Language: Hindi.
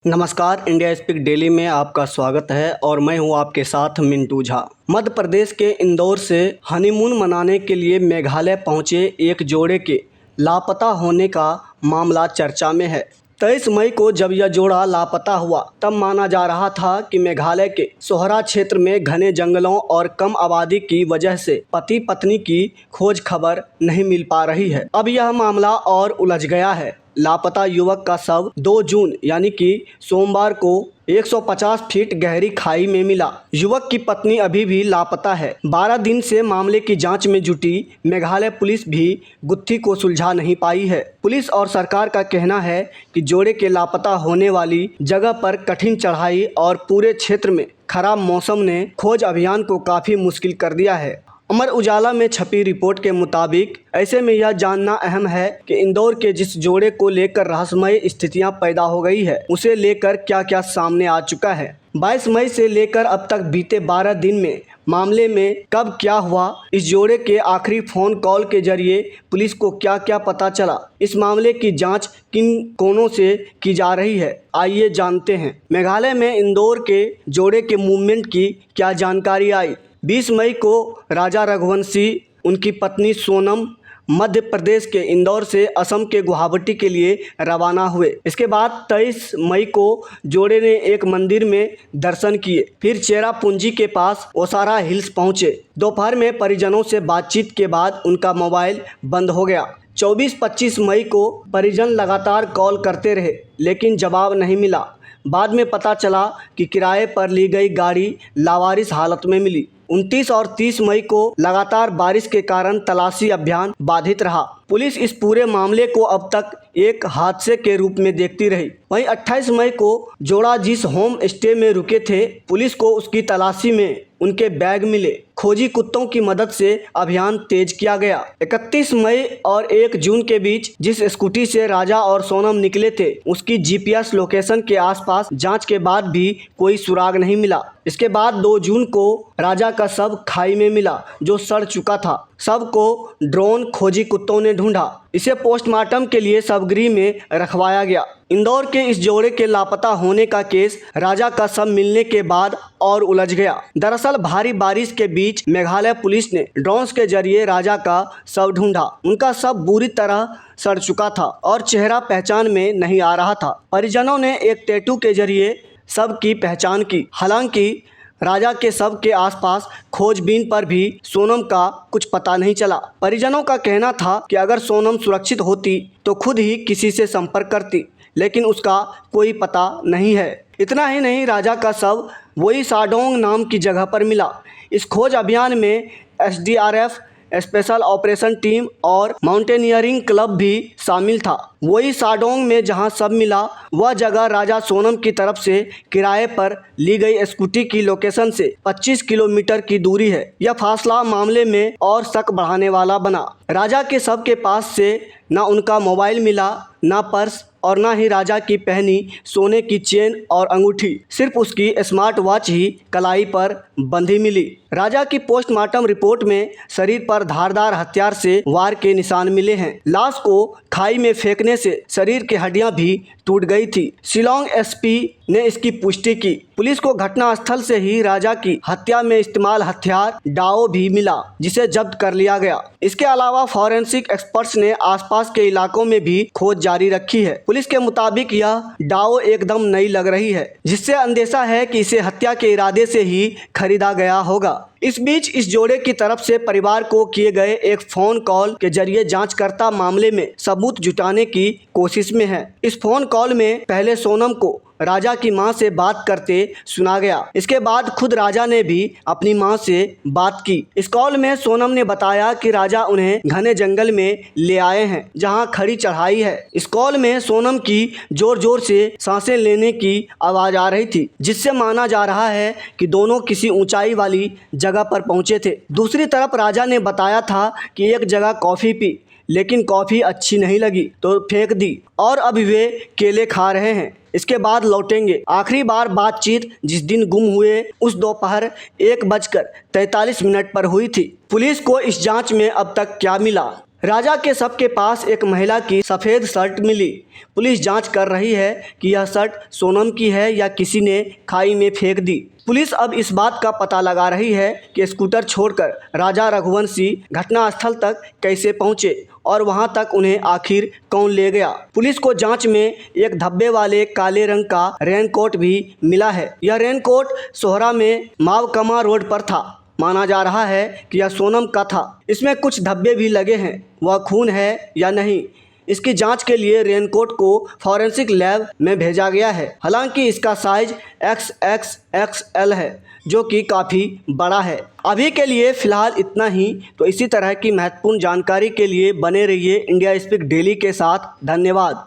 नमस्कार, इंडिया स्पीक डेली में आपका स्वागत है और मैं हूं आपके साथ मिंटू झा। मध्य प्रदेश के इंदौर से हनीमून मनाने के लिए मेघालय पहुंचे एक जोड़े के लापता होने का मामला चर्चा में है। 23 मई को जब यह जोड़ा लापता हुआ तब माना जा रहा था कि मेघालय के सोहरा क्षेत्र में घने जंगलों और कम आबादी की वजह से पति पत्नी की खोज खबर नहीं मिल पा रही है। अब यह मामला और उलझ गया है। लापता युवक का शव 2 जून यानी कि सोमवार को 150 फीट गहरी खाई में मिला। युवक की पत्नी अभी भी लापता है। 12 दिन से मामले की जांच में जुटी मेघालय पुलिस भी गुत्थी को सुलझा नहीं पाई है। पुलिस और सरकार का कहना है कि जोड़े के लापता होने वाली जगह पर कठिन चढ़ाई और पूरे क्षेत्र में खराब मौसम ने खोज अभियान को काफ़ी मुश्किल कर दिया है। अमर उजाला में छपी रिपोर्ट के मुताबिक ऐसे में यह जानना अहम है कि इंदौर के जिस जोड़े को लेकर रहस्यमय स्थितियां पैदा हो गई है, उसे लेकर क्या क्या सामने आ चुका है। 22 मई से लेकर अब तक बीते 12 दिन में मामले में कब क्या हुआ, इस जोड़े के आखिरी फ़ोन कॉल के जरिए पुलिस को क्या क्या पता चला, इस मामले की जांच किन कोणों से की जा रही है, आइए जानते हैं। मेघालय में इंदौर के जोड़े के मूवमेंट की क्या जानकारी आई। 20 मई को राजा रघुवंशी, उनकी पत्नी सोनम मध्य प्रदेश के इंदौर से असम के गुवाहाटी के लिए रवाना हुए। इसके बाद 23 मई को जोड़े ने एक मंदिर में दर्शन किए, फिर चेरापूंजी के पास ओसारा हिल्स पहुंचे। दोपहर में परिजनों से बातचीत के बाद उनका मोबाइल बंद हो गया। 24-25 मई को परिजन लगातार कॉल करते रहे लेकिन जवाब नहीं मिला। बाद में पता चला कि किराए पर ली गई गाड़ी लावारिस हालत में मिली। 29 और 30 मई को लगातार बारिश के कारण तलाशी अभियान बाधित रहा। पुलिस इस पूरे मामले को अब तक एक हादसे के रूप में देखती रही। वहीं 28 मई को जोड़ा जिस होम स्टे में रुके थे, पुलिस को उसकी तलाशी में उनके बैग मिले। खोजी कुत्तों की मदद से अभियान तेज किया गया। 31 मई और 1 जून के बीच जिस स्कूटी से राजा और सोनम निकले थे, उसकी जीपीएस लोकेशन के आसपास जांच के बाद भी कोई सुराग नहीं मिला। इसके बाद 2 जून को राजा का शव खाई में मिला जो सड़ चुका था। शव को ड्रोन खोजी कुत्तों ने ढूंढा। इसे पोस्टमार्टम के लिए शवगृह में रखवाया गया। इंदौर के इस जोड़े के लापता होने का केस राजा का शव मिलने के बाद और उलझ गया। दरअसल भारी बारिश के बीच मेघालय पुलिस ने ड्रोन के जरिए राजा का शव ढूंढा। उनका शव बुरी तरह सड़ चुका था और चेहरा पहचान में नहीं आ रहा था। परिजनों ने एक टैटू के जरिए शव की पहचान की। हालांकि राजा के शव के आसपास खोजबीन पर भी सोनम का कुछ पता नहीं चला। परिजनों का कहना था कि अगर सोनम सुरक्षित होती तो खुद ही किसी से संपर्क करती, लेकिन उसका कोई पता नहीं है। इतना ही नहीं, राजा का शव वही साडोंग नाम की जगह पर मिला। इस खोज अभियान में एसडीआरएफ, स्पेशल ऑपरेशन टीम और माउंटेनियरिंग क्लब भी शामिल था। वही साडोंग में जहां सब मिला, वह जगह राजा सोनम की तरफ से किराए पर ली गई स्कूटी की लोकेशन से 25 किलोमीटर की दूरी है। यह फासला मामले में और शक बढ़ाने वाला बना। राजा के शव के पास से ना उनका मोबाइल मिला, ना पर्स और ना ही राजा की पहनी सोने की चेन और अंगूठी। सिर्फ उसकी स्मार्ट वॉच ही कलाई पर बंधी मिली। राजा की पोस्टमार्टम रिपोर्ट में शरीर पर धारदार हथियार से वार के निशान मिले हैं। लाश को खाई में फेंकने से शरीर की हड्डियां भी टूट गई थी। शिलोंग एसपी ने इसकी पुष्टि की। पुलिस को घटनास्थल से ही राजा की हत्या में इस्तेमाल हथियार डाओ भी मिला, जिसे जब्त कर लिया गया। इसके अलावा फॉरेंसिक एक्सपर्ट्स ने आसपास के इलाकों में भी खोज जारी रखी है। पुलिस के मुताबिक यह डाओ एकदम नई लग रही है, जिससे अंदेशा है कि इसे हत्या के इरादे से ही खरीदा गया होगा। इस बीच इस जोड़े की तरफ से परिवार को किए गए एक फ़ोन कॉल के जरिए जांचकर्ता मामले में सबूत जुटाने की कोशिश में है। इस फ़ोन कॉल में पहले सोनम को राजा की मां से बात करते सुना गया। इसके बाद खुद राजा ने भी अपनी मां से बात की। इस कॉल में सोनम ने बताया कि राजा उन्हें घने जंगल में ले आए हैं जहां खड़ी चढ़ाई है। इस कॉल में सोनम की जोर जोर से सांसें लेने की आवाज़ आ रही थी, जिससे माना जा रहा है कि दोनों किसी ऊंचाई वाली जगह पर पहुंचे थे। दूसरी तरफ राजा ने बताया था कि एक जगह कॉफ़ी पी, लेकिन कॉफ़ी अच्छी नहीं लगी तो फेंक दी और अब वे केले खा रहे हैं। इसके बाद लौटेंगे। आखिरी बार बातचीत जिस दिन गुम हुए उस दोपहर 1:43 पर हुई थी। पुलिस को इस जांच में अब तक क्या मिला, राजा के शव के पास एक महिला की सफ़ेद शर्ट मिली। पुलिस जांच कर रही है कि यह शर्ट सोनम की है या किसी ने खाई में फेंक दी। पुलिस अब इस बात का पता लगा रही है कि स्कूटर छोड़कर राजा रघुवंशी घटनास्थल तक कैसे पहुंचे और वहां तक उन्हें आखिर कौन ले गया। पुलिस को जांच में एक धब्बे वाले काले रंग का रेनकोट भी मिला है। यह रेनकोट सोहरा में मावकमा रोड पर था। माना जा रहा है कि यह सोनम का था। इसमें कुछ धब्बे भी लगे हैं, वह खून है या नहीं, इसकी जांच के लिए रेनकोट को फॉरेंसिक लैब में भेजा गया है। हालांकि इसका साइज XXXL है, जो कि काफ़ी बड़ा है। अभी के लिए फ़िलहाल इतना ही। तो इसी तरह की महत्वपूर्ण जानकारी के लिए बने रहिए इंडिया स्पीक डेली के साथ। धन्यवाद।